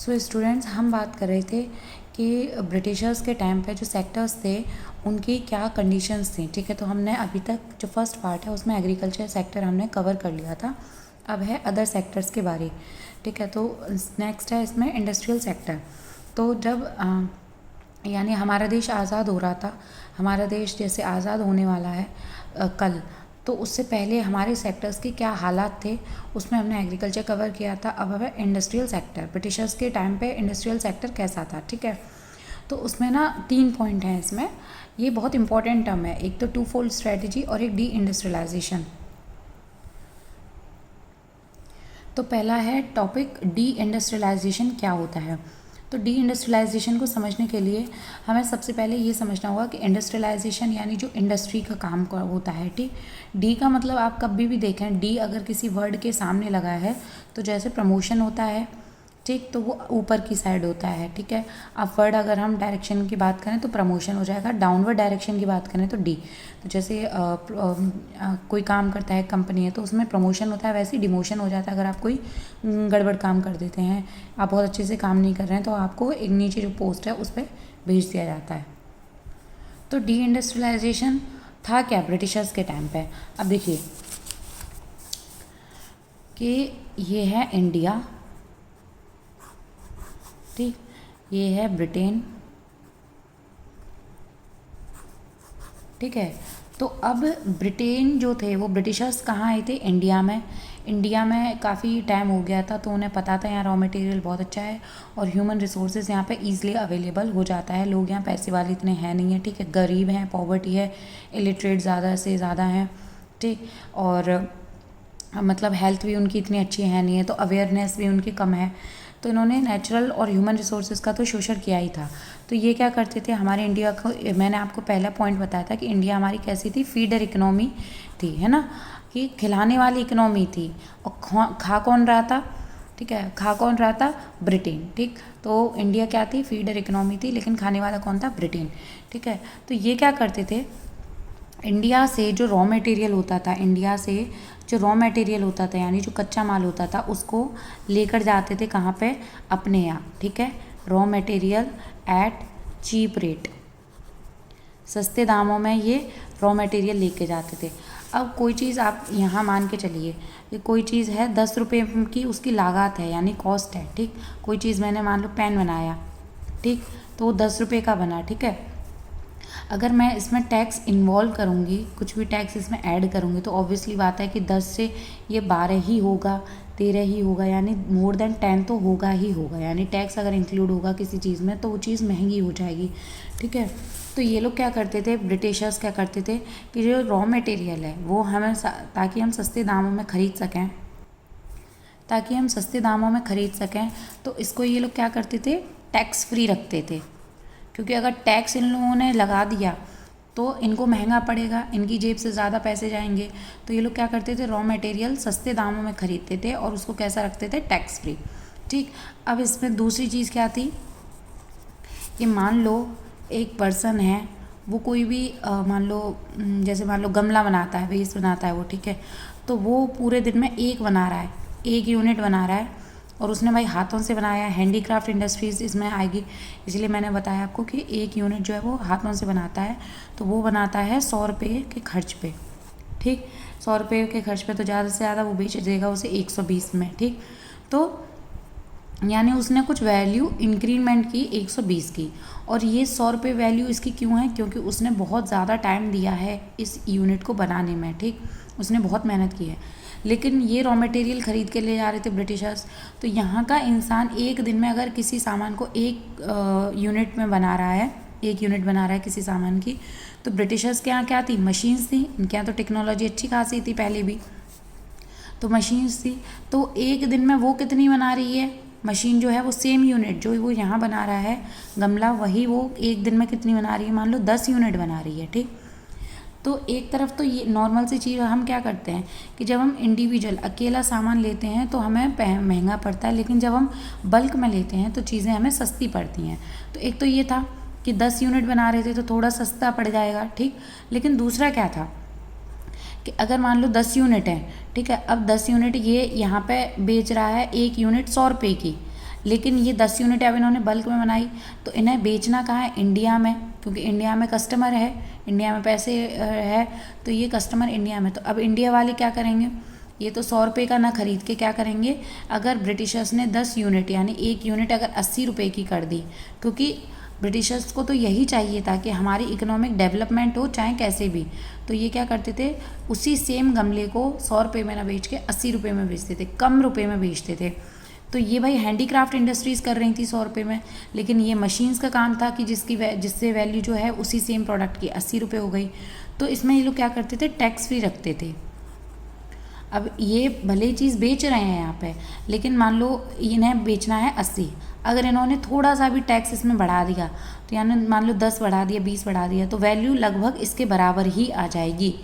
So students, हम बात कर रहे थे कि ब्रिटिशर्स के टाइम पे जो सेक्टर्स थे उनकी क्या कंडीशंस थी। ठीक है, तो हमने अभी तक जो फर्स्ट पार्ट है उसमें एग्रीकल्चर सेक्टर हमने कवर कर लिया था। अब है अदर सेक्टर्स के बारे। ठीक है, तो नेक्स्ट है इसमें इंडस्ट्रियल सेक्टर। तो जब यानी हमारा देश आज़ाद हो रहा था, हमारा देश जैसे आज़ाद होने वाला है कल, तो उससे पहले हमारे सेक्टर्स के क्या हालात थे उसमें हमने एग्रीकल्चर कवर किया था। अब है इंडस्ट्रियल सेक्टर। ब्रिटिशर्स के टाइम पे इंडस्ट्रियल सेक्टर कैसा था। ठीक है, तो उसमें ना 3 पॉइंट हैं इसमें। ये बहुत इंपॉर्टेंट टर्म है, एक तो 2 फोल्ड स्ट्रेटजी और एक डी इंडस्ट्रियलाइजेशन। तो पहला है टॉपिक डी इंडस्ट्रियलाइजेशन क्या होता है। तो डी इंडस्ट्रियलाइजेशन को समझने के लिए हमें सबसे पहले ये समझना होगा कि इंडस्ट्रियलाइजेशन यानी जो इंडस्ट्री का काम होता है। ठीक, डी का मतलब आप कभी भी देखें, डी अगर किसी वर्ड के सामने लगा है तो जैसे प्रमोशन होता है, ठीक, तो वो ऊपर की साइड होता है। ठीक है, अपवर्ड अगर हम डायरेक्शन की बात करें तो प्रमोशन हो जाएगा, डाउनवर्ड डायरेक्शन की बात करें तो डी। तो जैसे कोई काम करता है कंपनी है तो उसमें प्रमोशन होता है, वैसे ही डिमोशन हो जाता है। अगर आप कोई गड़बड़ काम कर देते हैं, आप बहुत अच्छे से काम नहीं कर रहे हैं, तो आपको एक नीचे जो पोस्ट है उस पर भेज दिया जाता है। तो डी इंडस्ट्रियलाइजेशन था क्या ब्रिटिशर्स के टाइम पे। अब देखिए कि ये है इंडिया, ठीक, ये है ब्रिटेन, ठीक है। तो अब ब्रिटेन जो थे वो ब्रिटिशर्स कहाँ आए थे, इंडिया में। इंडिया में काफ़ी टाइम हो गया था, तो उन्हें पता था यहाँ रॉ मटेरियल बहुत अच्छा है और ह्यूमन रिसोर्सेज यहाँ पे ईजिली अवेलेबल हो जाता है। लोग यहाँ पैसे वाले इतने हैं नहीं है, ठीक है, गरीब हैं, पॉवर्टी है, इलिटरेट ज़्यादा से ज़्यादा हैं, ठीक, और मतलब हेल्थ भी उनकी इतनी अच्छी है नहीं है, तो अवेयरनेस भी उनकी कम है। तो इन्होंने नेचुरल और ह्यूमन रिसोर्सेज का तो शोषण किया ही था। तो ये क्या करते थे हमारे इंडिया को, मैंने आपको पहला पॉइंट बताया था कि इंडिया हमारी कैसी थी, फीडर इकोनॉमी थी, है ना, कि खिलाने वाली इकोनॉमी थी। और खा कौन रहा था, ठीक है, खा कौन रहा था, ब्रिटेन, ठीक। तो इंडिया क्या थी, फीडर इकोनॉमी थी, लेकिन खाने वाला कौन था, ब्रिटेन, ठीक है। तो ये क्या करते थे, इंडिया से जो रॉ मटेरियल होता था, इंडिया से जो रॉ मटेरियल होता था यानी जो कच्चा माल होता था उसको लेकर जाते थे कहाँ पे, अपने यहाँ, ठीक है, raw material at cheap rate, सस्ते दामों में ये रॉ मटेरियल लेके जाते थे। अब कोई चीज़ आप यहाँ मान के चलिए कि कोई चीज़ है 10 रुपये की उसकी लागत है यानी कॉस्ट है, ठीक। कोई चीज़ मैंने मान लो पेन बनाया, ठीक, तो वो 10 रुपये का बना, ठीक है। अगर मैं इसमें टैक्स इन्वॉल्व करूँगी, कुछ भी टैक्स इसमें ऐड करूँगी, तो ऑब्वियसली बात है कि 10 से ये 12 ही होगा, 13 ही होगा, यानी मोर देन 10 तो होगा ही होगा। यानी टैक्स अगर इंक्लूड होगा किसी चीज़ में तो वो चीज़ महंगी हो जाएगी, ठीक है। तो ये लोग क्या करते थे, ब्रिटिशर्स क्या करते थे कि जो रॉ मटेरियल है वो हमें ताकि हम सस्ते दामों में ख़रीद सकें, ताकि हम सस्ते दामों में ख़रीद सकें, तो इसको ये लोग क्या करते थे, टैक्स फ्री रखते थे। क्योंकि अगर टैक्स इन लोगों ने लगा दिया तो इनको महंगा पड़ेगा, इनकी जेब से ज़्यादा पैसे जाएंगे। तो ये लोग क्या करते थे, रॉ मटेरियल सस्ते दामों में ख़रीदते थे और उसको कैसा रखते थे, टैक्स फ्री, ठीक। अब इसमें दूसरी चीज़ क्या थी कि मान लो एक पर्सन है, वो कोई भी मान लो जैसे मान लो गमला बनाता है, वेस्ट बनाता है वो, ठीक है, तो वो पूरे दिन में एक बना रहा है, एक यूनिट बना रहा है और उसने भाई हाथों से बनाया है, हैंडीक्राफ्ट इंडस्ट्रीज़ इसमें आएगी। इसलिए मैंने बताया आपको कि एक यूनिट जो है वो हाथों से बनाता है, तो वो बनाता है 100 रुपये के खर्च पे, ठीक, 100 रुपये के खर्च पे, तो ज़्यादा से ज़्यादा वो बेच देगा उसे 120 में, ठीक। तो यानी उसने कुछ वैल्यू इंक्रीमेंट की 120 की, और ये 100 रुपये वैल्यू इसकी क्यों है, क्योंकि उसने बहुत ज़्यादा टाइम दिया है इस यूनिट को बनाने में, ठीक, उसने बहुत मेहनत की है। लेकिन ये रॉ मटेरियल ख़रीद के ले जा रहे थे ब्रिटिशर्स, तो यहाँ का इंसान एक दिन में अगर किसी सामान को एक यूनिट में बना रहा है, एक यूनिट बना रहा है किसी सामान की, तो ब्रिटिशर्स के यहाँ क्या थी, मशीन्स थी, इनके यहाँ तो टेक्नोलॉजी अच्छी खासी थी पहले भी, तो मशीन्स थी। तो एक दिन में वो कितनी बना रही है, मशीन जो है वो सेम यूनिट जो वो यहाँ बना रहा है गमला, वही वो एक दिन में कितनी बना रही है, मान लो 10 यूनिट बना रही है, ठीक। तो एक तरफ तो ये नॉर्मल सी चीज़ हम क्या करते हैं कि जब हम इंडिविजुअल अकेला सामान लेते हैं तो हमें महंगा पड़ता है, लेकिन जब हम बल्क में लेते हैं तो चीज़ें हमें सस्ती पड़ती हैं। तो एक तो ये था कि 10 यूनिट बना रहे थे तो थोड़ा सस्ता पड़ जाएगा, ठीक। लेकिन दूसरा क्या था कि अगर मान लो 10 यूनिट है, ठीक है, अब 10 यूनिट ये यहाँ पे बेच रहा है एक यूनिट 100 रुपये की, लेकिन ये 10 यूनिट अब इन्होंने बल्क में बनाई, तो इन्हें बेचना कहाँ है, इंडिया में, क्योंकि इंडिया में कस्टमर है, इंडिया में पैसे है, तो ये कस्टमर इंडिया में। तो अब इंडिया वाले क्या करेंगे, ये तो 100 रुपये का ना खरीद के क्या करेंगे, अगर ब्रिटिशर्स ने 10 यूनिट यानी एक यूनिट अगर 80 रुपये की कर दी, क्योंकि ब्रिटिशर्स को तो यही चाहिए था कि हमारी इकोनॉमिक डेवलपमेंट हो चाहे कैसे भी, तो ये क्या करते थे, उसी सेम गमले को 100 रुपये में ना बेच के 80 रुपये में बेचते थे, कम रुपये में बेचते थे। तो ये भाई हैंडीक्राफ्ट इंडस्ट्रीज़ कर रही थी 100 रुपये में, लेकिन ये मशीन्स का काम था कि जिससे वैल्यू जो है उसी सेम प्रोडक्ट की 80 रुपये हो गई। तो इसमें ये लोग क्या करते थे, टैक्स फ्री रखते थे। अब ये भले ही चीज़ बेच रहे हैं यहाँ पे, लेकिन मान लो इन्हें बेचना है 80, अगर इन्होंने थोड़ा सा भी टैक्स इसमें बढ़ा दिया, तो यानी मान लो 10 बढ़ा दिया, 20 बढ़ा दिया, तो वैल्यू लगभग इसके बराबर ही आ जाएगी।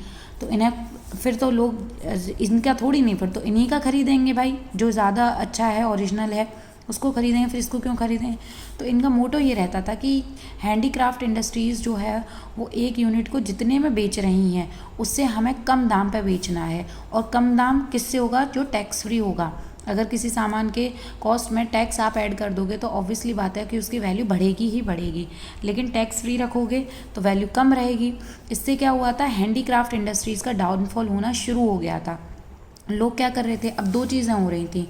तो इन्हें फिर तो लोग इनका थोड़ी नहीं, फिर तो इन्हीं का खरीदेंगे भाई, जो ज़्यादा अच्छा है, ओरिजिनल है, उसको खरीदेंगे, फिर इसको क्यों खरीदें। तो इनका मोटो ये रहता था कि हैंडीक्राफ्ट इंडस्ट्रीज़ जो है वो एक यूनिट को जितने में बेच रही हैं उससे हमें कम दाम पे बेचना है, और कम दाम किससे होगा, जो टैक्स फ्री होगा। अगर किसी सामान के कॉस्ट में टैक्स आप ऐड कर दोगे तो ऑब्वियसली बात है कि उसकी वैल्यू बढ़ेगी ही बढ़ेगी, लेकिन टैक्स फ्री रखोगे तो वैल्यू कम रहेगी। इससे क्या हुआ था, हैंडीक्राफ्ट इंडस्ट्रीज़ का डाउनफॉल होना शुरू हो गया था। लोग क्या कर रहे थे, अब दो चीज़ें हो रही थी,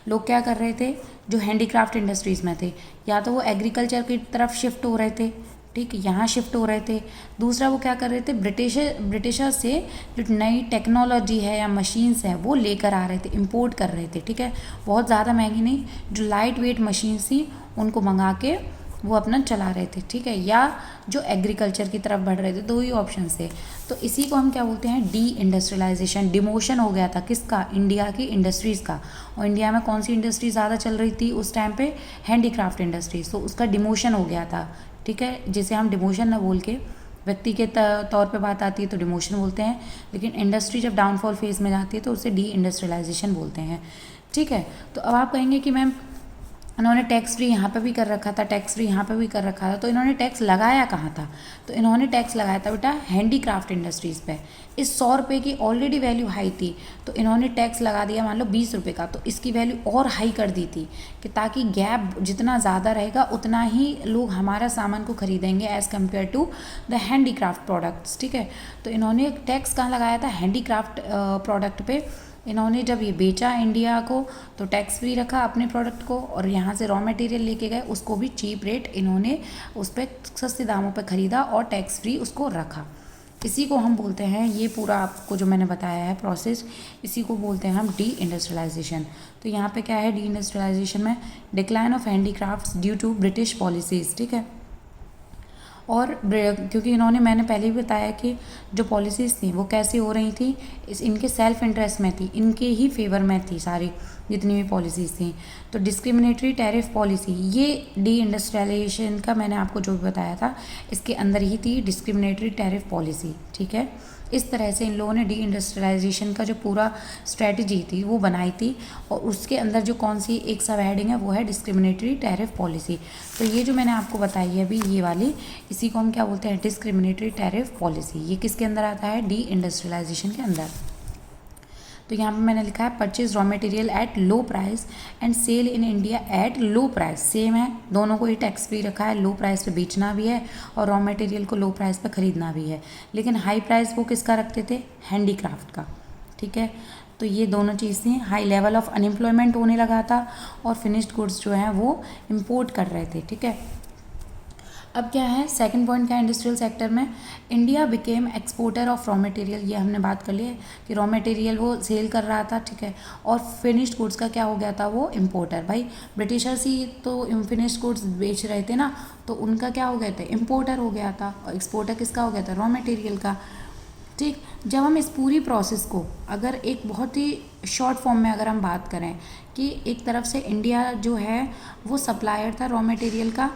लोग क्या कर रहे थे जो हैंडीक्राफ्ट इंडस्ट्रीज़ में थे, या तो वो एग्रीकल्चर की तरफ शिफ्ट हो रहे थे, ठीक, यहाँ शिफ्ट हो रहे थे। दूसरा वो क्या कर रहे थे, ब्रिटिशर से जो नई टेक्नोलॉजी है या मशीन्स हैं वो लेकर आ रहे थे, इंपोर्ट कर रहे थे, ठीक है, बहुत ज़्यादा महंगी नहीं, जो लाइट वेट मशीन्स थी उनको मंगा के वो अपना चला रहे थे, ठीक है, या जो एग्रीकल्चर की तरफ बढ़ रहे थे, दो ही ऑप्शन थे। तो इसी को हम क्या बोलते हैं, डी इंडस्ट्रियलाइजेशन, डिमोशन हो गया था किसका, इंडिया की इंडस्ट्रीज़ का। और इंडिया में कौन सी इंडस्ट्री ज़्यादा चल रही थी उस टाइम पे, हैंडीक्राफ्ट इंडस्ट्रीज, तो उसका डिमोशन हो गया था, ठीक है, जिसे हम डिमोशन ना बोल के व्यक्ति के तौर पे बात आती है तो डिमोशन बोलते हैं, लेकिन इंडस्ट्री जब डाउनफॉल फेज में जाती है तो उसे डी इंडस्ट्रियलाइजेशन बोलते हैं, ठीक है। तो अब आप कहेंगे कि मैम इन्होंने टैक्स फ्री यहाँ पे भी कर रखा था, टैक्स फ्री यहाँ पे भी कर रखा था, तो इन्होंने टैक्स लगाया कहाँ था, तो इन्होंने टैक्स लगाया था बेटा हैंडीक्राफ्ट इंडस्ट्रीज़ पे। इस 100 रुपये की ऑलरेडी वैल्यू हाई थी, तो इन्होंने टैक्स लगा दिया मान लो 20 रुपये का, तो इसकी वैल्यू और हाई कर दी थी कि ताकि गैप जितना ज़्यादा रहेगा उतना ही लोग हमारा सामान को खरीदेंगे as compare to the handicraft products, ठीक है। तो इन्होंने टैक्स कहाँ लगाया था, हैंडीक्राफ्ट प्रोडक्ट पे। इन्होंने जब ये बेचा इंडिया को तो टैक्स फ्री रखा अपने प्रोडक्ट को, और यहाँ से रॉ मटेरियल लेके गए उसको भी चीप रेट इन्होंने उस पर सस्ते दामों पे ख़रीदा और टैक्स फ्री उसको रखा। इसी को हम बोलते हैं, ये पूरा आपको जो मैंने बताया है प्रोसेस, इसी को बोलते हैं हम डी इंडस्ट्रियलाइजेशन। तो यहाँ पे क्या है, डी इंडस्ट्रियलाइजेशन में decline of handicrafts due to British policies, ठीक है। और क्योंकि इन्होंने, मैंने पहले ही बताया कि जो पॉलिसीज़ थी वो कैसी हो रही थी, इनके सेल्फ इंटरेस्ट में थी, इनके ही फेवर में थी सारी जितनी भी पॉलिसीज़ थी। तो डिस्क्रिमिनेटरी टैरिफ पॉलिसी, ये डी इंडस्ट्रियलाइजेशन का मैंने आपको जो भी बताया था इसके अंदर ही थी, डिस्क्रिमिनेटरी टैरिफ पॉलिसी, ठीक है। इस तरह से इन लोगों ने डी इंडस्ट्रियलाइजेशन का जो पूरा स्ट्रेटजी थी वो बनाई थी, और उसके अंदर जो कौन सी एक सब हेडिंग है वो है डिस्क्रिमिनेटरी टैरिफ पॉलिसी। तो ये जो मैंने आपको बताई है अभी ये वाली, इसी को हम क्या बोलते हैं, डिस्क्रिमिनेटरी टैरिफ पॉलिसी। ये किसके अंदर आता है, डी इंडस्ट्रियलाइजेशन के अंदर। तो यहाँ पे मैंने लिखा है purchase raw material at low price and sell in India at low price, same है, दोनों को ही टैक्स फ्री रखा है, लो प्राइस पे बेचना भी है और रॉ मटेरियल को लो प्राइस पे ख़रीदना भी है। लेकिन हाई प्राइस वो किसका रखते थे, हैंडीक्राफ्ट का, ठीक है। तो ये दोनों चीज़ थी, हाई लेवल ऑफ अनएम्प्लॉयमेंट होने लगा था और फिनिश्ड गुड्स जो हैं वो इम्पोर्ट कर रहे थे, ठीक है। अब क्या है, सेकंड पॉइंट क्या है, इंडस्ट्रियल सेक्टर में India became exporter of raw material, ये हमने बात कर ली है कि रॉ मटेरियल वो सेल कर रहा था, ठीक है, और फिनिश्ड गुड्स का क्या हो गया था, वो इम्पोर्टर। भाई ब्रिटिशर्स ही तो फिनिश्ड गुड्स बेच रहे थे ना, तो उनका क्या हो गया था, इम्पोर्टर हो गया था, और एक्सपोर्टर किसका हो गया था, रॉ मटेरियल का, ठीक। जब हम इस पूरी प्रोसेस को अगर एक बहुत ही शॉर्ट फॉर्म में अगर हम बात करें कि एक तरफ से इंडिया जो है वो सप्लायर था रॉ मटेरियल का,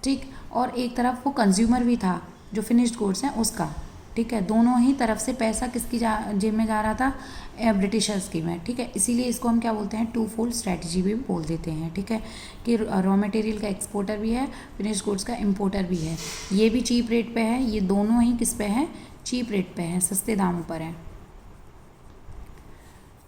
ठीक, और एक तरफ वो कंज्यूमर भी था जो फिनिश्ड गुड्स हैं उसका, ठीक है, दोनों ही तरफ से पैसा किसकी जेब में जा रहा था, ब्रिटिशर्स की में, ठीक है। इसीलिए इसको हम क्या बोलते हैं, टू फोल्ड स्ट्रैटेजी भी बोल देते हैं, ठीक है, कि रॉ मटेरियल का एक्सपोर्टर भी है, फिनिश्ड गुड्स का इम्पोर्टर भी है। ये भी चीप रेट पे है, ये दोनों ही किस पे हैं, चीप रेट पे हैं, सस्ते दामों पर हैं।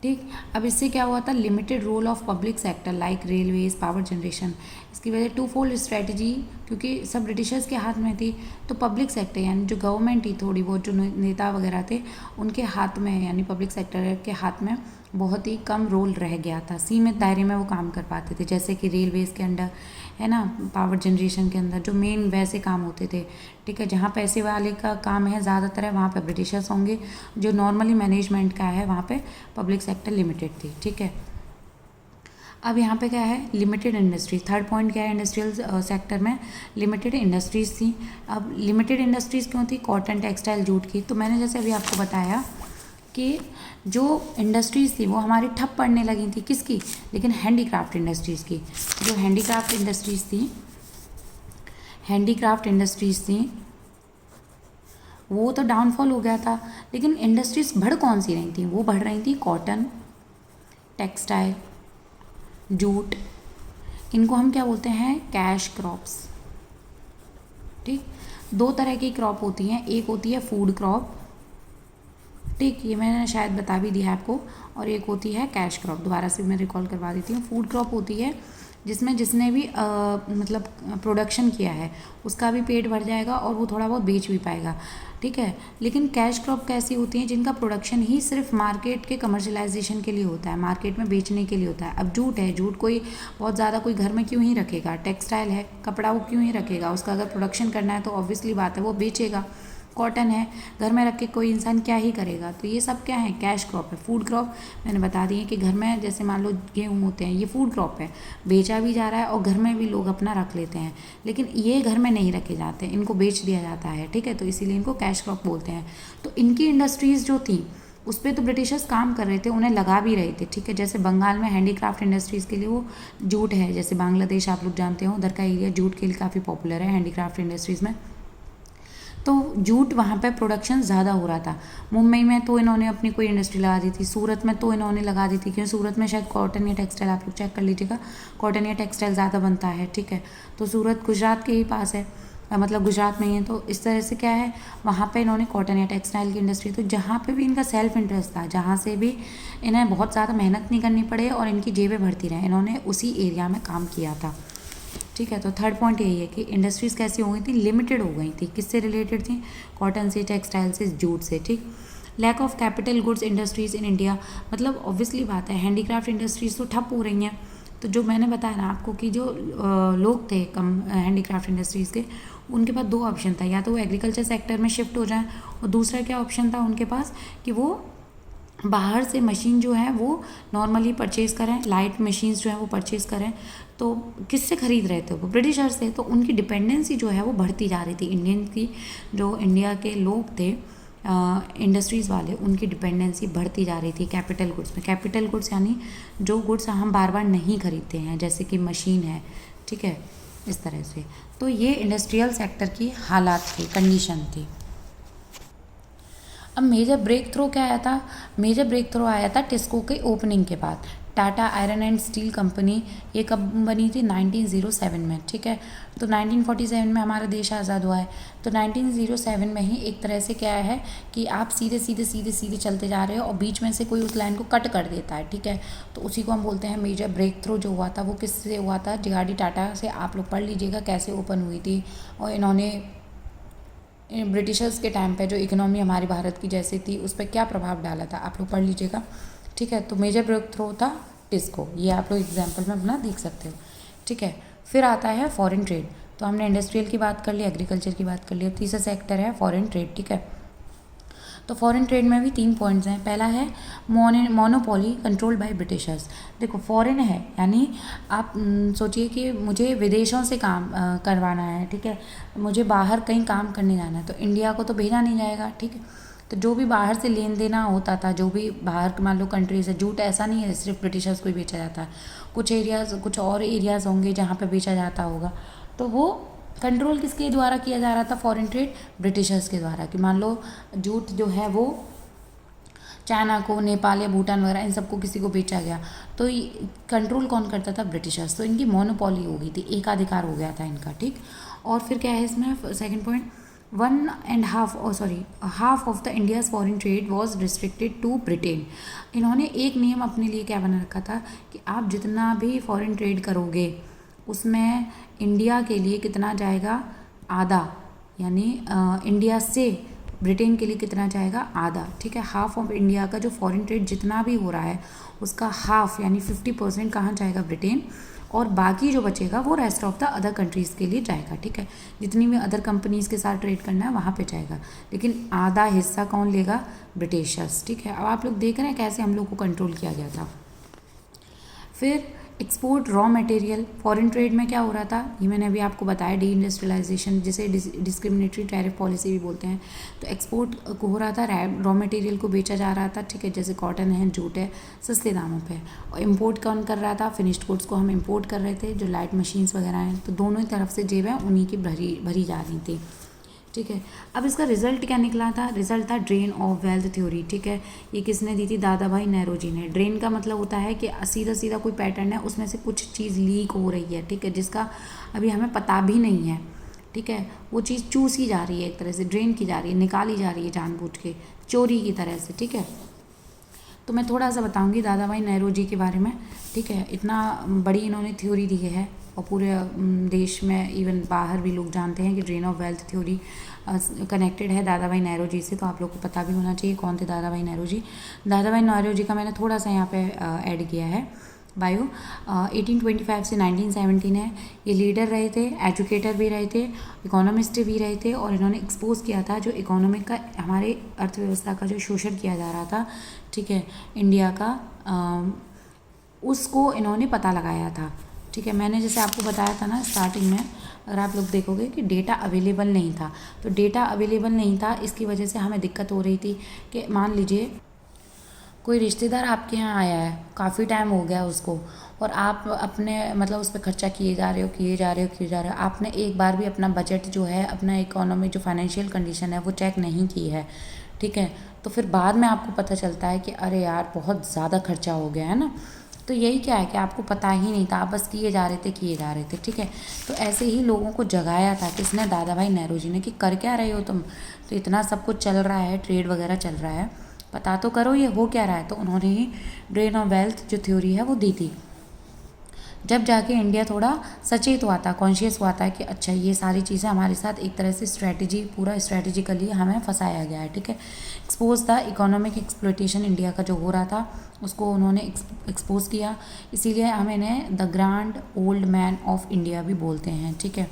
ठीक। अब इससे क्या हुआ था, limited role of public sector like railways, power generation. इसकी वजह टू फोल्ड स्ट्रेटजी, क्योंकि सब ब्रिटिशर्स के हाथ में थी, तो पब्लिक सेक्टर यानी जो गवर्नमेंट थी, थोड़ी बहुत जो नेता वगैरह थे उनके हाथ में, यानी पब्लिक सेक्टर के हाथ में बहुत ही कम रोल रह गया था, सीमित दायरे में वो काम कर पाते थे, जैसे कि रेलवेज़ के अंडर है ना, पावर जनरेशन के अंदर जो मेन वैसे काम होते थे। ठीक है, जहाँ पैसे वाले का काम है ज़्यादातर है वहाँ पे ब्रिटिशर्स होंगे, जो नॉर्मली मैनेजमेंट का है वहाँ पे पब्लिक सेक्टर लिमिटेड थी। ठीक है, अब यहाँ पे क्या है, लिमिटेड इंडस्ट्रीज। थर्ड पॉइंट क्या है, इंडस्ट्रियल सेक्टर में लिमिटेड इंडस्ट्रीज़ थी। अब लिमिटेड इंडस्ट्रीज़ क्यों थी, कॉटन, टेक्सटाइल, जूट की। तो मैंने जैसे अभी आपको बताया कि जो इंडस्ट्रीज़ थी वो हमारी ठप पड़ने लगी थी, किसकी, लेकिन हैंडीक्राफ्ट इंडस्ट्रीज़ की। जो हैंडीक्राफ्ट इंडस्ट्रीज़ थी, हैंडीक्राफ्ट इंडस्ट्रीज़ थी वो तो डाउनफॉल हो गया था, लेकिन इंडस्ट्रीज़ बढ़ कौन सी रही थी, वो बढ़ रही थी कॉटन, टेक्सटाइल, जूट। इनको हम क्या बोलते हैं, कैश क्रॉप्स। ठीक, दो तरह की क्रॉप होती हैं, एक होती है फूड क्रॉप, ठीक, ये मैंने शायद बता भी दिया है आपको, और एक होती है कैश क्रॉप। दोबारा से मैं रिकॉल करवा देती हूँ। फूड क्रॉप होती है जिसमें जिसने भी मतलब प्रोडक्शन किया है उसका भी पेट भर जाएगा और वो थोड़ा बहुत बेच भी पाएगा। ठीक है, लेकिन कैश क्रॉप कैसी होती हैं, जिनका प्रोडक्शन ही सिर्फ मार्केट के कमर्शलाइजेशन के लिए होता है, मार्केट में बेचने के लिए होता है। अब जूट है, जूट कोई बहुत ज़्यादा कोई घर में क्यों ही रखेगा, टेक्सटाइल है, कपड़ा वो क्यों ही रखेगा, उसका अगर प्रोडक्शन करना है तो ऑब्वियसली बात है वो बेचेगा। कॉटन है, घर में रख के कोई इंसान क्या ही करेगा। तो ये सब क्या है, कैश क्रॉप है। फूड क्रॉप मैंने बता दी है कि घर में जैसे मान लो गेहूँ होते हैं, ये फूड क्रॉप है, बेचा भी जा रहा है और घर में भी लोग अपना रख लेते हैं, लेकिन ये घर में नहीं रखे जाते, इनको बेच दिया जाता है। ठीक है, तो इसीलिए इनको कैश क्रॉप बोलते हैं। तो इनकी इंडस्ट्रीज़ जो थी उस पर तो ब्रिटिशर्स काम कर रहे थे, उन्हें लगा भी रहे थे। ठीक है, जैसे बंगाल में हैंडीक्राफ्ट इंडस्ट्रीज़ के लिए वो जूट है, जैसे बांग्लादेश आप लोग जानते हो उधर का एरिया जूट के लिए काफ़ी पॉपुलर है हैंडीक्राफ्ट इंडस्ट्रीज़ में। तो जूट वहाँ पे प्रोडक्शन ज़्यादा हो रहा था। मुंबई में तो इन्होंने अपनी कोई इंडस्ट्री लगा दी थी, सूरत में तो इन्होंने लगा दी थी, क्योंकि सूरत में शायद कॉटन या टेक्सटाइल, आप लोग चेक कर लीजिएगा, कॉटन या टेक्सटाइल ज़्यादा बनता है। ठीक है, तो सूरत गुजरात के ही पास है, मतलब गुजरात में ही है। तो इस तरह से क्या है, वहाँ पे इन्होंने कॉटन या टेक्सटाइल की इंडस्ट्री, तो जहाँ पे भी इनका सेल्फ इंटरेस्ट था, जहाँ से भी इन्हें बहुत ज़्यादा मेहनत नहीं करनी पड़े और इनकी जेबें भरती रहें, इन्होंने उसी एरिया में काम किया था। ठीक है, तो थर्ड पॉइंट यही है कि इंडस्ट्रीज़ कैसी हो गई थी, लिमिटेड हो गई थी। किससे रिलेटेड थी, कॉटन से, टेक्सटाइल से, जूट से। ठीक, lack of capital goods industries in India, मतलब ऑब्वियसली बात है हैंडीक्राफ्ट इंडस्ट्रीज़ तो ठप हो रही हैं। तो जो मैंने बताया ना आपको कि जो लोग थे कम हैंडीक्राफ्ट इंडस्ट्रीज़ के, उनके पास दो ऑप्शन था, या तो वो एग्रीकल्चर सेक्टर में शिफ्ट हो जाएं, और दूसरा क्या ऑप्शन था उनके पास कि वो बाहर से मशीन जो है वो नॉर्मली परचेज़ करें, लाइट मशीन्स जो है वो परचेज़ करें। तो किससे ख़रीद रहे थे वो, ब्रिटिशर से। तो उनकी डिपेंडेंसी जो है वो बढ़ती जा रही थी, इंडियन की जो इंडिया के लोग थे इंडस्ट्रीज़ वाले, उनकी डिपेंडेंसी बढ़ती जा रही थी कैपिटल गुड्स में। कैपिटल गुड्स यानी जो गुड्स हम बार बार नहीं खरीदते हैं, जैसे कि मशीन है। ठीक है, इस तरह से। तो ये इंडस्ट्रियल सेक्टर की हालात थी, कंडीशन थी। अब मेजर ब्रेक थ्रो क्या आया था, मेजर ब्रेक थ्रो आया था टिस्को के ओपनिंग के बाद। Tata iron and steel company, ये कब बनी थी, 1907 में। ठीक है, तो 1947 में हमारा देश आज़ाद हुआ है, तो 1907 में ही एक तरह से क्या है कि आप सीधे सीधे सीधे सीधे चलते जा रहे हो और बीच में से कोई उस लाइन को कट कर देता है। ठीक है, तो उसी को हम बोलते हैं मेजर ब्रेक थ्रो। जो हुआ था वो किससे हुआ था, जेआरडी टाटा से। आप लोग पढ़ लीजिएगा कैसे ओपन हुई थी, और इन्होंने ब्रिटिशर्स के टाइम पे जो इकोनॉमी हमारी भारत की जैसे थी उस पर क्या प्रभाव डाला था, आप लोग पढ़ लीजिएगा। ठीक है, तो मेजर ब्रेक थ्रो था टिस्को, ये आप लोग एग्जाम्पल में अपना देख सकते हो। ठीक है, फिर आता है फॉरेन ट्रेड। तो हमने इंडस्ट्रियल की बात कर ली, एग्रीकल्चर की बात कर ली, तीसरा सेक्टर है फॉरेन ट्रेड। ठीक है, तो फॉरेन ट्रेड में भी 3 पॉइंट्स हैं। पहला है मोनोपोली कंट्रोल बाय ब्रिटिशर्स। देखो फॉरेन है यानी आप सोचिए कि मुझे विदेशों से काम करवाना है। ठीक है, मुझे बाहर कहीं काम करने जाना है, तो इंडिया को तो भेजा नहीं जाएगा। ठीक है, तो जो भी बाहर से लेन देना होता था, जो भी बाहर मान लो कंट्रीज है, जूट ऐसा नहीं है सिर्फ ब्रिटिशर्स को ही बेचा जाता है, कुछ एरियाज़, कुछ और एरियाज़ होंगे जहाँ पे बेचा जाता होगा। तो वो कंट्रोल किसके द्वारा किया जा रहा था, फॉरेन ट्रेड ब्रिटिशर्स के द्वारा। कि मान लो जूट जो है वो चाइना को, नेपाल या भूटान वगैरह इन सबको किसी को बेचा गया, तो कंट्रोल कौन करता था, ब्रिटिशर्स। तो इनकी मोनोपोली हो गई थी, एकाधिकार हो गया था इनका। ठीक, और फिर क्या है इसमें second point, half of the India's foreign trade was restricted to Britain. इन्होंने एक नियम अपने लिए क्या बना रखा था कि आप जितना भी फॉरेन ट्रेड करोगे उसमें इंडिया के लिए कितना जाएगा, आधा, यानी इंडिया से ब्रिटेन के लिए कितना जाएगा, आधा, ठीक है। हाफ ऑफ इंडिया का जो फॉरेन ट्रेड जितना भी हो रहा है उसका हाफ यानी 50% कहाँ जाएगा, ब्रिटेन, और बाकी जो बचेगा वो rest of the other countries के लिए जाएगा, ठीक है। जितनी भी अदर कंपनीज़ के साथ ट्रेड करना है वहाँ पे जाएगा, लेकिन आधा हिस्सा कौन लेगा, ब्रिटिशर्स, ठीक है। अब आप लोग देख रहे हैं कैसे हम लोग को कंट्रोल किया गया था। फिर export raw material, foreign trade में क्या हो रहा था, ये मैंने अभी आपको बताया, डी इंडस्ट्रियलाइजेशन, जिसे डिस्क्रिमिनेटरी टैरिफ पॉलिसी भी बोलते हैं। तो एक्सपोर्ट को हो रहा था, रॉ मटेरियल को बेचा जा रहा था, ठीक है, जैसे कॉटन है, जूट है, सस्ते दामों पे। और इम्पोर्ट कौन कर रहा था, फिनिश्ड गुड्स को हम इम्पोर्ट कर रहे थे, जो लाइट मशीन्स वगैरह हैं। तो दोनों ही तरफ से जेब है उन्हीं की भरी जा रही थी, ठीक है। अब इसका रिजल्ट क्या निकला था, रिजल्ट था ड्रेन ऑफ वेल्थ थ्योरी, ठीक है। ये किसने दी थी, दादा भाई नेहरू जी ने। ड्रेन का मतलब होता है कि सीधा सीधा कोई पैटर्न है, उसमें से कुछ चीज़ लीक हो रही है, ठीक है, जिसका अभी हमें पता भी नहीं है, ठीक है। वो चीज़ चूसी जा रही है, एक तरह से ड्रेन की जा रही है, निकाली जा रही है जानबूझ के, चोरी की तरह से, ठीक है। तो मैं थोड़ा सा बताऊंगी दादा भाई नेहरू जी के बारे में, ठीक है। इतना बड़ी इन्होंने थ्योरी दी है और पूरे देश में, इवन बाहर भी लोग जानते हैं कि drain of wealth theory connected है दादा भाई नेहरू जी से। तो आप लोग को पता भी होना चाहिए कौन थे दादा भाई नेहरू जी। दादा भाई नेहरू जी का मैंने थोड़ा सा यहाँ पे ऐड किया है बायो। 1825 से 1917 है। ये लीडर रहे थे, एजुकेटर भी रहे थे, इकोनॉमिस्ट भी रहे थे, और इन्होंने एक्सपोज किया था जो इकोनॉमिक का, हमारे अर्थव्यवस्था का जो शोषण किया जा रहा था, ठीक है, इंडिया का, उसको इन्होंने पता लगाया था, ठीक है। मैंने जैसे आपको बताया था ना स्टार्टिंग में, अगर आप लोग देखोगे कि डेटा अवेलेबल नहीं था, तो डेटा अवेलेबल नहीं था, इसकी वजह से हमें दिक्कत हो रही थी कि मान लीजिए कोई रिश्तेदार आपके यहाँ आया है, काफ़ी टाइम हो गया उसको, और आप अपने मतलब उस पर खर्चा किए जा रहे हो, आपने एक बार भी अपना बजट जो है, अपना इकोनॉमिक जो फाइनेंशियल कंडीशन है वो चेक नहीं की है, ठीक है। तो फिर बाद में आपको पता चलता है कि अरे यार बहुत ज़्यादा खर्चा हो गया है ना। तो यही क्या है कि आपको पता ही नहीं था, आप बस किए जा रहे थे, ठीक है। तो ऐसे ही लोगों को जगाया था किसने, दादा भाई नेहरू जी ने, कि कर क्या रहे हो तुम, तो इतना सब कुछ चल रहा है, ट्रेड वगैरह चल रहा है, पता तो करो ये हो क्या रहा है। तो उन्होंने ही ड्रेन ऑफ वेल्थ जो थ्योरी है वो दी थी। जब जाके इंडिया थोड़ा सचेत हुआ था, कॉन्शियस हुआ था कि अच्छा ये सारी चीज़ें हमारे साथ एक तरह से पूरा स्ट्रेटेजिकली हमें फंसाया गया है, ठीक है। एक्सपोज था इकोनॉमिक एक्सप्लोइटेशन इंडिया का जो हो रहा था उसको उन्होंने एक्सपोज किया, इसीलिए हम इन्हें the grand old man of India भी बोलते हैं, ठीक है।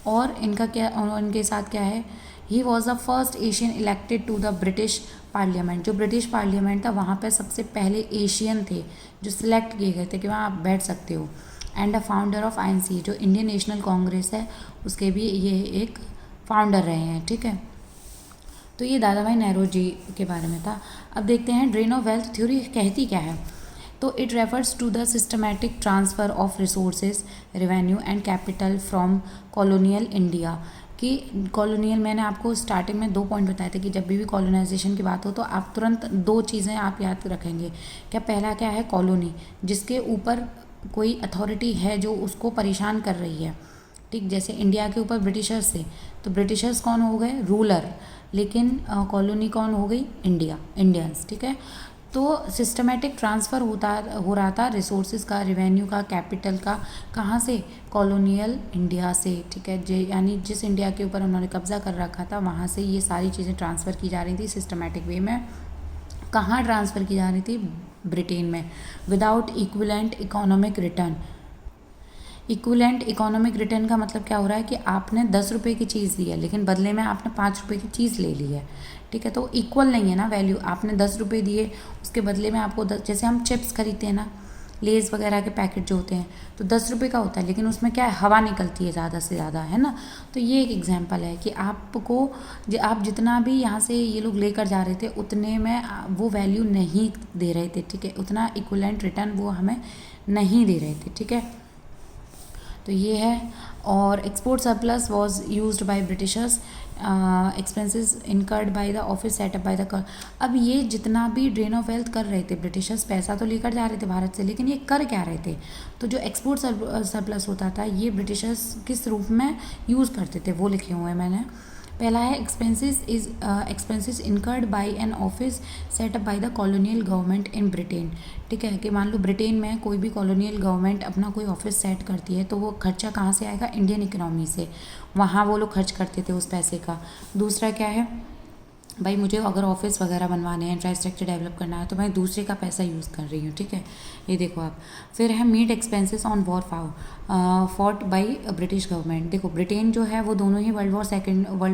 और इनका क्या, इनके साथ क्या है, he was the first Asian elected to the British parliament. जो ब्रिटिश पार्लियामेंट था वहाँ पे सबसे पहले एशियन थे जो सिलेक्ट किए गए थे कि वहाँ आप बैठ सकते हो। And the founder of INC, जो इंडियन नेशनल कांग्रेस है, उसके भी ये एक फाउंडर रहे हैं, ठीक है। तो ये दादा भाई नेहरू जी के बारे में था। अब देखते हैं ड्रेन ऑफ वेल्थ थ्योरी कहती क्या है। तो it refers to the systematic transfer of resources, revenue and capital from colonial India. कि कॉलोनियल, मैंने आपको स्टार्टिंग में 2 पॉइंट बताए थे कि जब भी कॉलोनाइजेशन की बात हो तो आप तुरंत 2 चीज़ें आप याद रखेंगे। क्या पहला क्या है, कॉलोनी, जिसके ऊपर कोई अथॉरिटी है जो उसको परेशान कर रही है, ठीक। जैसे इंडिया के ऊपर ब्रिटिशर्स थे, तो ब्रिटिशर्स कौन हो गए, रूलर, लेकिन कॉलोनी कौन हो गई, इंडियंस, ठीक है। तो सिस्टमेटिक ट्रांसफ़र हो रहा था रिसोर्सेज का, रेवेन्यू का, कैपिटल का, कहाँ से, कॉलोनियल इंडिया से, ठीक है। यानी जिस इंडिया के ऊपर उन्होंने कब्ज़ा कर रखा था वहाँ से ये सारी चीज़ें ट्रांसफ़र की जा रही थी सिस्टमेटिक वे में। कहाँ ट्रांसफ़र की जा रही थी, ब्रिटेन में, without equivalent economic return. Equivalent economic return का मतलब क्या हो रहा है कि आपने 10 रुपये की चीज़ दी है लेकिन बदले में आपने 5 रुपये की चीज़ ले ली है, ठीक है। तो इक्वल नहीं है ना वैल्यू, आपने 10 रुपये दिए, उसके बदले में आपको जैसे हम चिप्स खरीदते हैं ना, लेज़ वगैरह के पैकेट जो होते हैं, तो 10 रुपये का होता है, लेकिन उसमें क्या है, हवा निकलती है ज़्यादा से ज़्यादा, है ना। तो ये एक एग्जांपल है कि आपको आप जितना भी यहाँ से ये लोग लेकर जा रहे थे उतने में वो वैल्यू नहीं दे रहे थे, ठीक है, उतना इक्विवेलेंट रिटर्न वो हमें नहीं दे रहे थे, ठीक है। तो ये है। और export surplus was used by Britishers, expenses incurred by the office setup by the. अब ये जितना भी ड्रेन ऑफ वेल्थ कर रहे थे ब्रिटिशर्स, पैसा तो लेकर जा रहे थे भारत से, लेकिन ये कर क्या रहे थे, तो जो एक्सपोर्ट सरप्लस होता था ये ब्रिटिशर्स किस रूप में यूज़ करते थे वो लिखे हुए हैं मैंने। पहला है expenses incurred by an office set up by the colonial government in Britain. ठीक है, कि मान लो ब्रिटेन में कोई भी कॉलोनियल गवर्नमेंट अपना कोई ऑफिस सेट करती है तो वो खर्चा कहाँ से आएगा, इंडियन इकोनॉमी से, वहाँ वो लोग खर्च करते थे उस पैसे का। दूसरा क्या है, भाई मुझे अगर ऑफिस वगैरह बनवाने हैं, इंफ्रास्ट्रक्चर डेवलप करना है तो मैं दूसरे का पैसा यूज़ कर रही हूँ। ठीक है, ये देखो आप। फिर है meet expenses on war fought by British government. देखो ब्रिटेन जो है वो दोनों ही वर्ल्ड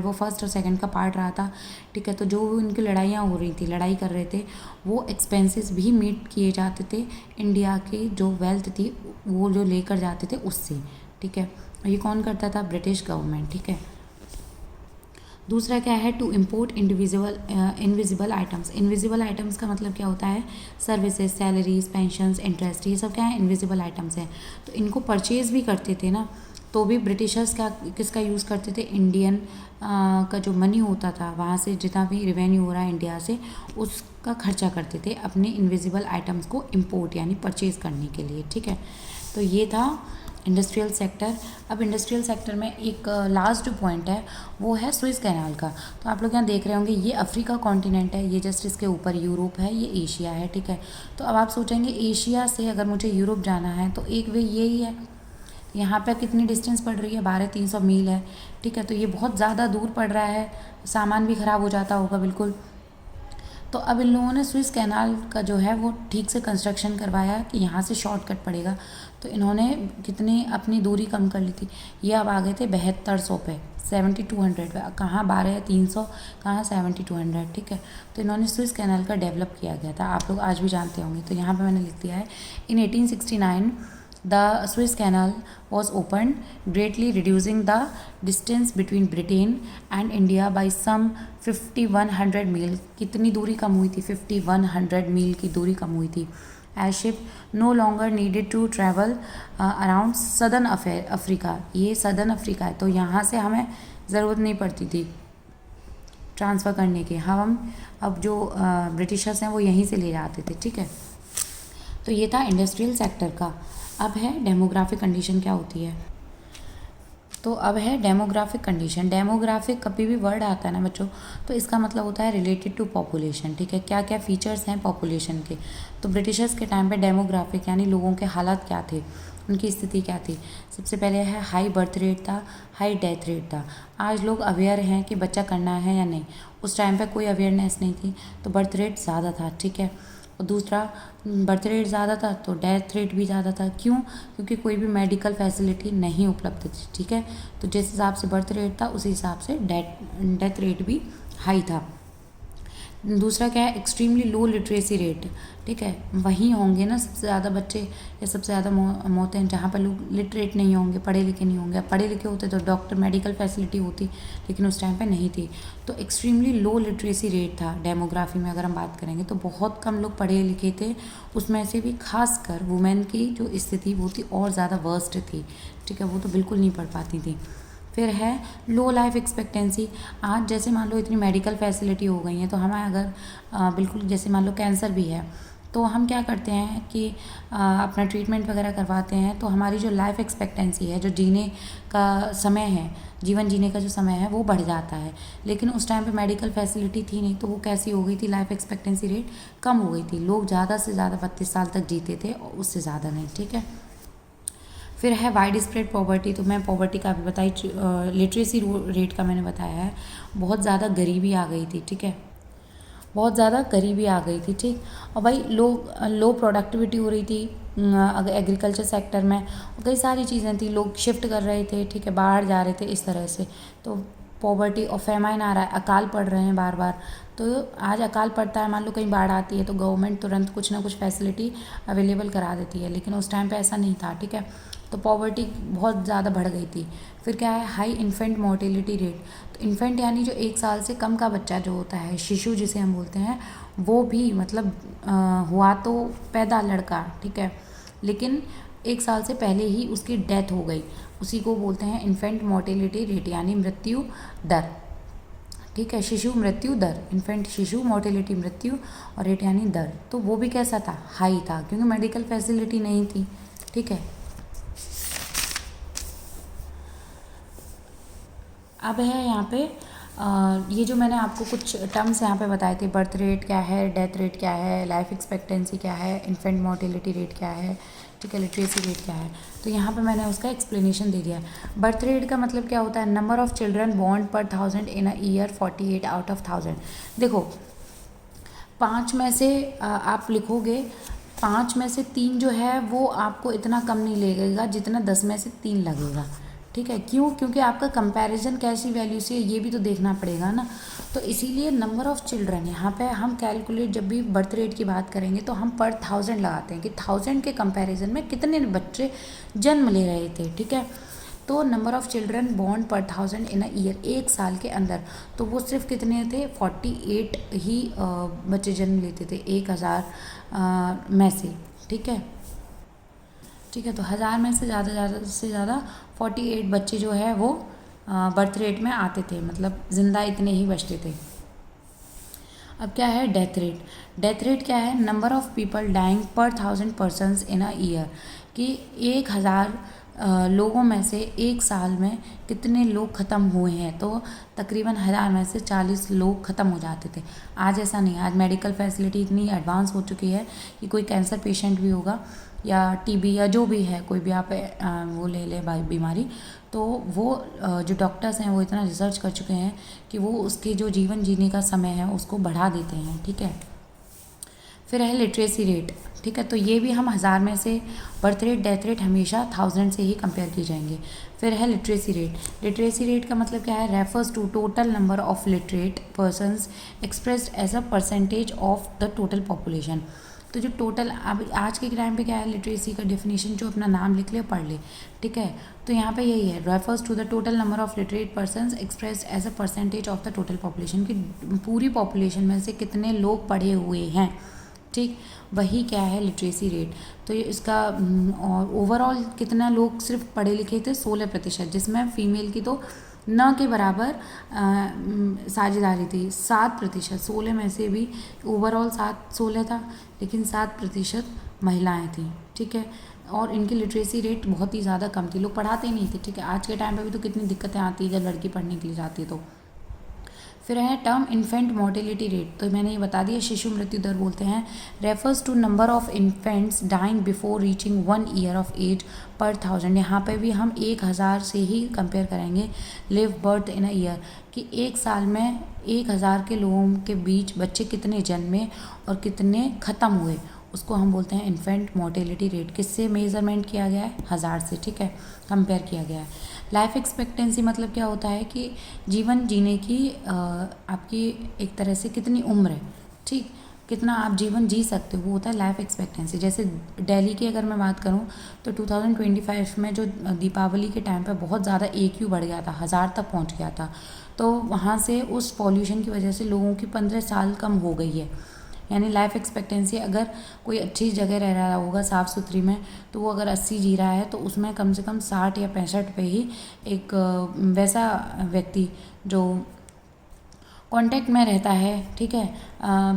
वॉर फर्स्ट और सेकंड का पार्ट रहा था। ठीक है, तो जो उनकी लड़ाइयाँ हो रही थी, लड़ाई कर रहे थे, वो एक्सपेंसेस भी मीट किए जाते थे इंडिया के जो वेल्थ थी वो जो लेकर जाते थे उससे। ठीक है, ये कौन करता था, ब्रिटिश गवर्नमेंट। ठीक है, दूसरा क्या है, to import invisible items. Invisible items का मतलब क्या होता है, सर्विसेज, सैलरीज, पेंशंस, इंटरेस्ट, ये सब क्या है, इनविजिबल आइटम्स हैं। तो इनको परचेज भी करते थे ना, तो भी ब्रिटिशर्स क्या किसका यूज़ करते थे, इंडियन का जो मनी होता था वहाँ से जितना भी रेवेन्यू हो रहा है इंडिया से उसका खर्चा करते थे अपने इनविजिबल आइटम्स को इम्पोर्ट यानी परचेज करने के लिए। ठीक है, तो ये था इंडस्ट्रियल सेक्टर। अब इंडस्ट्रियल सेक्टर में एक लास्ट जो पॉइंट है वो है स्विस कैनाल का। तो आप लोग यहाँ देख रहे होंगे ये अफ्रीका कॉन्टिनेंट है, ये जस्ट इसके ऊपर यूरोप है, ये एशिया है। ठीक है, तो अब आप सोचेंगे एशिया से अगर मुझे यूरोप जाना है तो एक वे यही है, यहाँ पे कितनी डिस्टेंस पड़ रही है, 1200-300 मील है। ठीक है, तो ये बहुत ज़्यादा दूर पड़ रहा है, सामान भी ख़राब हो जाता होगा बिल्कुल। तो अब इन लोगों ने स्विस कैनाल का जो है वो ठीक से कंस्ट्रक्शन करवाया कि यहाँ से शॉर्टकट पड़ेगा। तो इन्होंने कितनी अपनी दूरी कम कर ली थी, ये अब आ गए थे 7200 पे, 7200 पे, कहाँ 1200-300, कहाँ 7200। ठीक है, तो इन्होंने स्विस कैनाल का डेवलप किया गया था, आप लोग आज भी जानते होंगे। तो यहाँ पे मैंने लिख दिया है, इन 1869 the Suez Canal was opened, greatly reducing the distance between Britain and India by some 5100 मील। कितनी दूरी कम हुई थी, 5100 मील की दूरी कम हुई थी। As ship no longer needed to travel around southern Africa, ये सदर्न अफ्रीका है, तो यहाँ से हमें ज़रूरत नहीं पड़ती थी ट्रांसफ़र करने की, हम अब जो ब्रिटिशर्स हैं वो यहीं से ले जाते थे। ठीक है, तो ये था इंडस्ट्रियल सेक्टर का। अब है डेमोग्राफिक कंडीशन क्या होती है, तो अब है डेमोग्राफिक कंडीशन। डेमोग्राफिक कभी भी वर्ड आता है ना बच्चों, तो इसका मतलब होता है रिलेटेड टू पॉपुलेशन। ठीक है, क्या क्या फीचर्स हैं पॉपुलेशन के। तो ब्रिटिशर्स के टाइम पे डेमोग्राफिक यानी लोगों के हालात क्या थे, उनकी स्थिति क्या थी। सबसे पहले है हाई बर्थ रेट था, हाई डेथ रेट था। आज लोग अवेयर हैं कि बच्चा करना है या नहीं, उस टाइम पे कोई अवेयरनेस नहीं थी, तो बर्थ रेट ज़्यादा था। ठीक है, और दूसरा बर्थ रेट ज़्यादा था तो डेथ रेट भी ज़्यादा था। क्यों, क्योंकि कोई भी मेडिकल फैसिलिटी नहीं उपलब्ध थी। ठीक है, तो जिस हिसाब से बर्थ रेट था उसी हिसाब से डेथ रेट भी हाई था। दूसरा क्या है, एक्सट्रीमली लो लिटरेसी रेट। ठीक है, वहीं होंगे ना सबसे ज़्यादा बच्चे या सबसे ज़्यादा मौतें जहाँ पर लोग लिटरेट नहीं होंगे, पढ़े लिखे नहीं होंगे। पढ़े लिखे होते तो डॉक्टर मेडिकल फैसिलिटी होती, लेकिन उस टाइम पे नहीं थी। तो एक्सट्रीमली लो लिटरेसी रेट था। डेमोग्राफी में अगर हम बात करेंगे तो बहुत कम लोग पढ़े लिखे थे, उसमें से भी खासकर वुमेन की जो स्थिति वो थी और ज़्यादा वर्स्ट थी। ठीक है, वो तो बिल्कुल नहीं पढ़ पाती थी। फिर है लो लाइफ एक्सपेक्टेंसी। आज जैसे मान लो इतनी मेडिकल फैसिलिटी हो गई है तो हमें अगर बिल्कुल जैसे मान लो कैंसर भी है तो हम क्या करते हैं कि अपना ट्रीटमेंट वगैरह करवाते हैं, तो हमारी जो लाइफ एक्सपेक्टेंसी है, जो जीने का समय है, जीवन जीने का जो समय है वो बढ़ जाता है। लेकिन उस टाइम पे मेडिकल फैसिलिटी थी नहीं, तो वो कैसी हो गई थी, लाइफ एक्सपेक्टेंसी रेट कम हो गई थी। लोग ज़्यादा से ज़्यादा 32 साल तक जीते थे और उससे ज़्यादा नहीं। ठीक है, फिर है वाइड स्प्रेड पॉवर्टी। तो मैं पॉवर्टी का भी बताई, लिटरेसी रेट का मैंने बताया है। बहुत ज़्यादा गरीबी आ गई थी। ठीक है, बहुत ज़्यादा गरीबी आ गई थी। ठीक, और भाई लो प्रोडक्टिविटी हो रही थी अगर एग्रीकल्चर सेक्टर में, कई सारी चीज़ें थी, लोग शिफ्ट कर रहे थे। ठीक है, बाहर जा रहे थे इस तरह से। तो पॉवर्टी और फेमाइन आ रहा है, अकाल पड़ रहे हैं बार बार। तो आज अकाल पड़ता है, मान लो कहीं बाढ़ आती है तो गवर्नमेंट तुरंत कुछ ना कुछ फैसिलिटी अवेलेबल करा देती है, लेकिन उस टाइम पे ऐसा नहीं था। ठीक है, तो पॉवर्टी बहुत ज़्यादा बढ़ गई थी। फिर क्या है, हाई इन्फेंट मोर्टेलिटी रेट। तो इन्फेंट यानी जो 1 साल से कम का बच्चा जो होता है, शिशु जिसे हम बोलते हैं, वो भी मतलब हुआ तो पैदा लड़का, ठीक है, लेकिन 1 साल से पहले ही उसकी डेथ हो गई, उसी को बोलते हैं इन्फेंट मोर्टेलिटी रेट यानी मृत्यु दर। ठीक है, शिशु मृत्यु दर, इन्फेंट शिशु, मोर्टेलिटी मृत्यु, और रेट यानी दर। तो वो भी कैसा था, हाई था, क्योंकि मेडिकल फैसिलिटी नहीं थी। ठीक है, अब है यहाँ पे ये जो मैंने आपको कुछ टर्म्स यहाँ पे बताए थे, बर्थ रेट क्या है, डेथ रेट क्या है, लाइफ एक्सपेक्टेंसी क्या है, इन्फेंट मोर्टेलिटी रेट क्या है, ठीक है, लिटरेसी रेट क्या है, तो यहाँ पे मैंने उसका एक्सप्लेनेशन दे दिया है। बर्थ रेट का मतलब क्या होता है, नंबर ऑफ़ चिल्ड्रन बॉर्न पर 1000 इन अ ईयर, 48 आउट ऑफ 1000। देखो 5 में से आप लिखोगे, 5 में से 3 जो है वो आपको इतना कम नहीं लगेगा जितना 10 में से 3 लगेगा, ठीक है। क्यों? क्योंकि आपका कंपैरिजन कैसी वैल्यू से है ये भी तो देखना पड़ेगा ना। तो इसीलिए नंबर ऑफ़ चिल्ड्रन यहाँ पे हम कैलकुलेट, जब भी बर्थ रेट की बात करेंगे तो हम पर 1000 लगाते हैं कि 1000 के कंपैरिजन में कितने बच्चे जन्म ले रहे थे, ठीक है। तो नंबर ऑफ़ चिल्ड्रन बॉर्न पर 1000 इन अ ईयर, एक साल के अंदर, तो वो सिर्फ कितने थे, 48 ही बच्चे जन्म लेते थे 1000 में से, ठीक है। ठीक है, तो 1000 में से ज़्यादा 48 बच्चे जो है वो बर्थ रेट में आते थे, मतलब ज़िंदा इतने ही बचते थे। अब क्या है डेथ रेट। डेथ रेट क्या है, नंबर ऑफ़ पीपल डाइंग पर 1000 पर्सनस इन अ ईयर, कि 1000 लोगों में से एक साल में कितने लोग ख़त्म हुए हैं, तो तकरीबन 1000 में से 40 लोग ख़त्म हो जाते थे। आज ऐसा नहीं, आज मेडिकल फैसिलिटी इतनी एडवांस हो चुकी है कि कोई कैंसर पेशेंट भी होगा या टीबी या जो भी है, कोई भी आप वो ले ले बीमारी, तो वो जो डॉक्टर्स हैं वो इतना रिसर्च कर चुके हैं कि वो उसके जो जीवन जीने का समय है उसको बढ़ा देते हैं, ठीक है। फिर है लिटरेसी रेट, ठीक है, तो ये भी हम 1000 में से, बर्थ रेट डेथ रेट हमेशा 1000 से ही कंपेयर किए जाएंगे। फिर है लिटरेसी रेट। लिटरेसी रेट का मतलब क्या है, refers to total number of literate persons expressed as a percentage of the total population. तो जो टोटल, अब आज के टाइम पे क्या है, लिटरेसी का डेफिनेशन जो अपना नाम लिख ले पढ़ ले, ठीक है। तो यहाँ पे यही है, refers to the total number of literate persons expressed as a percentage of the total population, की पूरी पॉपुलेशन में से कितने लोग पढ़े हुए हैं, ठीक, वही क्या है लिटरेसी रेट। तो ये इसका और ओवरऑल कितना लोग सिर्फ पढ़े लिखे थे, 16%, जिसमें फीमेल की तो न के बराबर साझेदारी थी, 7%। 16 में से भी ओवरऑल 16 था, लेकिन 7% महिलाएं थीं, ठीक है। और इनकी लिटरेसी रेट बहुत ही ज़्यादा कम थी, लोग पढ़ाते ही नहीं थे, ठीक है। आज के टाइम पे भी तो कितनी दिक्कतें आती है जब लड़की पढ़ने के लिए जाती है तो। फिर है टर्म इन्फेंट मोर्टेलिटी रेट, तो मैंने ये बता दिया, शिशु मृत्यु दर बोलते हैं, refers to number of infants dying before reaching 1 year of age per 1000। यहाँ पे भी हम 1000 से ही कंपेयर करेंगे live birth in a year, कि एक साल में 1000 के लोगों के बीच बच्चे कितने जन्मे और कितने ख़त्म हुए, उसको हम बोलते हैं इन्फेंट मोर्टेलिटी रेट। किससे मेज़रमेंट किया गया है, 1000 से, ठीक है, कंपेयर किया गया है। लाइफ एक्सपेक्टेंसी मतलब क्या होता है कि जीवन जीने की आपकी एक तरह से कितनी उम्र है, ठीक, कितना आप जीवन जी सकते हो, वो होता है लाइफ एक्सपेक्टेंसी। जैसे दिल्ली की अगर मैं बात करूं तो 2025 में जो दीपावली के टाइम पे बहुत ज़्यादा AQ बढ़ गया था, 1000 तक पहुंच गया था, तो वहाँ से उस पॉल्यूशन की वजह से लोगों की 15 साल कम हो गई है। यानी लाइफ एक्सपेक्टेंसी, अगर कोई अच्छी जगह रह रहा होगा साफ़ सुथरी में, तो वो अगर 80 जी रहा है तो उसमें कम से कम 60 या 65 पे ही एक वैसा व्यक्ति जो कांटेक्ट में रहता है, ठीक है,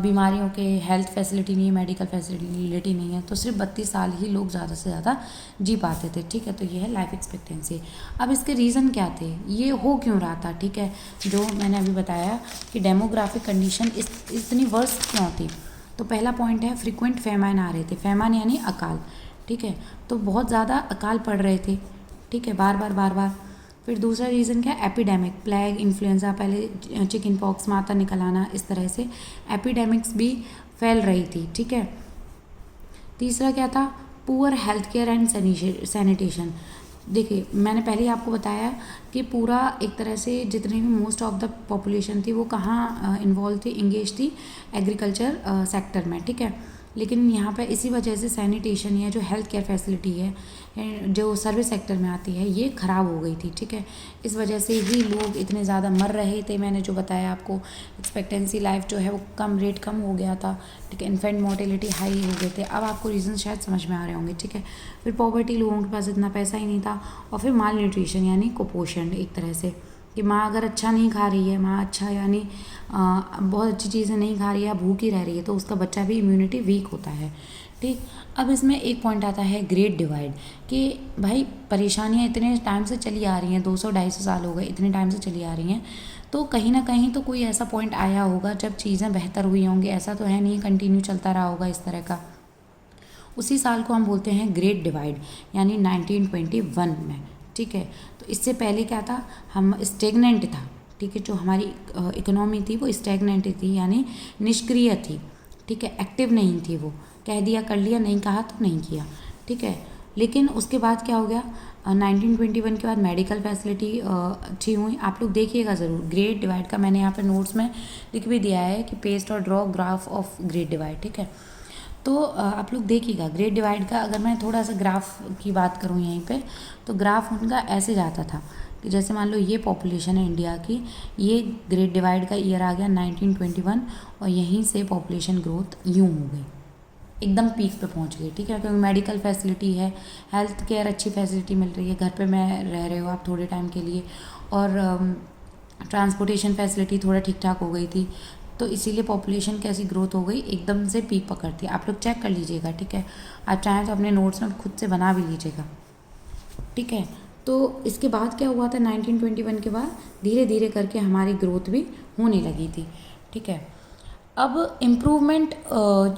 बीमारियों के, हेल्थ फैसिलिटी नहीं है, मेडिकल फैसिलिटी नहीं है, तो सिर्फ 32 साल ही लोग ज़्यादा से ज़्यादा जी पाते थे, ठीक है। तो ये है लाइफ एक्सपेक्टेंसी। अब इसके रीज़न क्या थे, ये हो क्यों रहा था, ठीक है, जो मैंने अभी बताया कि डेमोग्राफिक कंडीशन इतनी वर्स्ट क्यों थी। तो पहला पॉइंट है फ्रिक्वेंट फैमाइन आ रहे थे, फैमाइन यानी अकाल, ठीक है, तो बहुत ज़्यादा अकाल पड़ रहे थे, ठीक है, बार बार। फिर दूसरा रीज़न क्या है, एपिडेमिक, प्लेग, इन्फ्लुएंजा, पहले चिकन पॉक्स, माता निकल आना, इस तरह से एपिडेमिक्स भी फैल रही थी, ठीक है। तीसरा क्या था, poor health care and sanitation. देखिए मैंने पहले ही आपको बताया कि पूरा एक तरह से जितने भी मोस्ट ऑफ द पॉपुलेशन थी वो कहाँ इन्वॉल्व थी, इंगेज थी, एग्रीकल्चर सेक्टर में, ठीक है। लेकिन यहाँ पे इसी वजह से सैनिटेशन या जो हेल्थ केयर फैसिलिटी है जो सर्विस सेक्टर में आती है ये ख़राब हो गई थी, ठीक है। इस वजह से ही लोग इतने ज़्यादा मर रहे थे, मैंने जो बताया आपको, एक्सपेक्टेंसी लाइफ जो है वो कम हो गया था, ठीक है, इन्फेंट मोर्टेलिटी हाई हो गए थे। अब आपको रीज़न शायद समझ में आ रहे होंगे, ठीक है। फिर पॉवर्टी, लोगों के पास इतना पैसा ही नहीं था, और फिर माल न्यूट्रिशन यानी कुपोषण, एक तरह से कि माँ अगर अच्छा नहीं खा रही है, माँ अच्छा यानी बहुत अच्छी चीज़ें नहीं खा रही है, भूखी रह रही है, तो उसका बच्चा भी इम्यूनिटी वीक होता है, ठीक। अब इसमें एक पॉइंट आता है ग्रेट डिवाइड, कि भाई परेशानियाँ इतने टाइम से चली आ रही हैं, 200-250 साल हो गए, इतने टाइम से चली आ रही हैं, तो कहीं ना कहीं तो कोई ऐसा पॉइंट आया होगा जब चीज़ें बेहतर हुई होंगी। ऐसा तो है नहीं कंटिन्यू चलता रहा होगा इस तरह का। उसी साल को हम बोलते हैं ग्रेट डिवाइड, यानी 1921 में। ठीक है, तो इससे पहले क्या था, हम स्टेगनेंट था। ठीक है, जो हमारी इकोनॉमी थी वो स्टेगनेंट थी, यानी निष्क्रिय थी। ठीक है, एक्टिव नहीं थी वो, कह दिया कर लिया, नहीं कहा तो नहीं किया। ठीक है, लेकिन उसके बाद क्या हो गया, 1921 के बाद मेडिकल फैसिलिटी अच्छी हुई। आप लोग देखिएगा ज़रूर, ग्रेट डिवाइड का मैंने यहाँ पे नोट्स में लिख भी दिया है कि पेस्ट और draw graph of great divide. ठीक है, तो आप लोग देखिएगा ग्रेट डिवाइड का, अगर मैं थोड़ा सा ग्राफ की बात करूँ यहीं पे, तो ग्राफ उनका ऐसे जाता था कि जैसे मान लो ये पॉपुलेशन है इंडिया की, ये ग्रेट डिवाइड का ईयर आ गया 1921, और यहीं से पॉपुलेशन ग्रोथ यूँ हो गई, एकदम पीक पे पहुंच गई। ठीक है, क्योंकि मेडिकल फैसिलिटी है, हेल्थ केयर अच्छी फैसिलिटी मिल रही है, घर पे मैं रह रहे हो आप थोड़े टाइम के लिए, और ट्रांसपोर्टेशन फैसिलिटी थोड़ा ठीक ठाक हो गई थी, तो इसीलिए पॉपुलेशन कैसी ग्रोथ हो गई, एकदम से पीक पकड़ती है। आप लोग चेक कर लीजिएगा। ठीक है, आप चाहें तो अपने नोट्स में खुद से बना भी लीजिएगा। ठीक है, तो इसके बाद क्या हुआ था, 1921 के बाद धीरे धीरे करके हमारी ग्रोथ भी होने लगी थी। ठीक है, अब इम्प्रूवमेंट,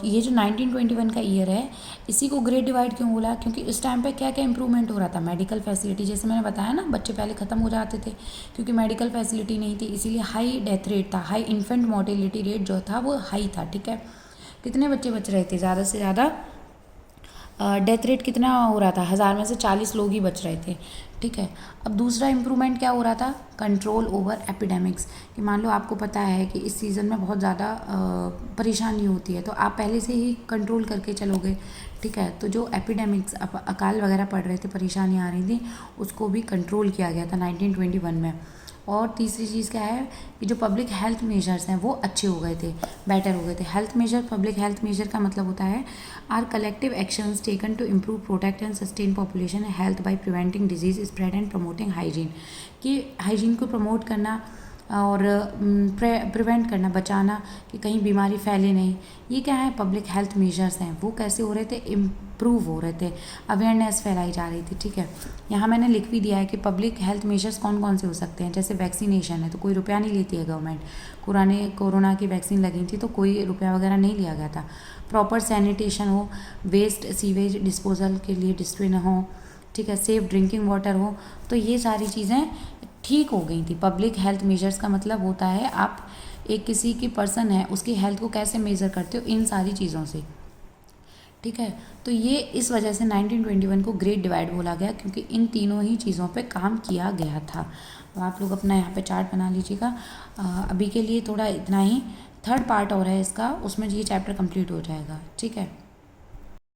ये जो 1921 का ईयर है, इसी को ग्रेट डिवाइड क्यों बोला, क्योंकि इस टाइम पे क्या क्या इंप्रूवमेंट हो रहा था, मेडिकल फैसिलिटी, जैसे मैंने बताया ना, बच्चे पहले ख़त्म हो जाते थे क्योंकि मेडिकल फैसिलिटी नहीं थी, इसीलिए हाई डेथ रेट था, हाई इन्फेंट मोर्टेलिटी रेट जो था वो हाई था। ठीक है, कितने बच्चे बच रहे थे, ज़्यादा से ज़्यादा डेथ रेट कितना हो रहा था, 1000 में से 40 लोग ही बच रहे थे। ठीक है, अब दूसरा इम्प्रूवमेंट क्या हो रहा था, कंट्रोल ओवर एपिडेमिक्स, कि मान लो आपको पता है कि इस सीज़न में बहुत ज़्यादा परेशानी होती है, तो आप पहले से ही कंट्रोल करके चलोगे। ठीक है, तो जो एपिडेमिक्स, अकाल वगैरह पड़ रहे थे, परेशानियाँ आ रही थी, उसको भी कंट्रोल किया गया था 1921 में। और तीसरी चीज़ क्या है कि जो पब्लिक हेल्थ मेजर्स हैं वो अच्छे हो गए थे, बेटर हो गए थे। Health measure, public health measure का मतलब होता है are collective actions taken to improve, protect and sustain population health by preventing disease spread and promoting hygiene, कि हाइजीन को प्रमोट करना और प्रिवेंट करना, बचाना कि कहीं बीमारी फैले नहीं। ये क्या है, पब्लिक हेल्थ मेजर्स हैं। वो कैसे हो रहे थे, इम्प्रूव हो रहे थे, अवेयरनेस फैलाई जा रही थी। ठीक है, यहाँ मैंने लिख भी दिया है कि पब्लिक हेल्थ मेजर्स कौन कौन से हो सकते हैं, जैसे वैक्सीनेशन है तो कोई रुपया नहीं लेती है गवर्नमेंट, कोरोना की वैक्सीन लगी थी तो कोई रुपया वगैरह नहीं लिया गया था। प्रॉपर सैनिटेशन हो, वेस्ट सीवेज डिस्पोजल के लिए डिस्ट्रिन हो, ठीक है, सेफ ड्रिंकिंग वाटर हो, तो ये सारी चीज़ें ठीक हो गई थी। पब्लिक हेल्थ मेजर्स का मतलब होता है आप एक किसी की पर्सन है उसकी हेल्थ को कैसे मेज़र करते हो, इन सारी चीज़ों से। ठीक है, तो ये इस वजह से 1921 को ग्रेट डिवाइड बोला गया, क्योंकि इन तीनों ही चीज़ों पे काम किया गया था। तो आप लोग अपना यहाँ पे चार्ट बना लीजिएगा। अभी के लिए थोड़ा इतना ही, थर्ड पार्ट और है इसका, उसमें ये चैप्टर कंप्लीट हो जाएगा। ठीक है।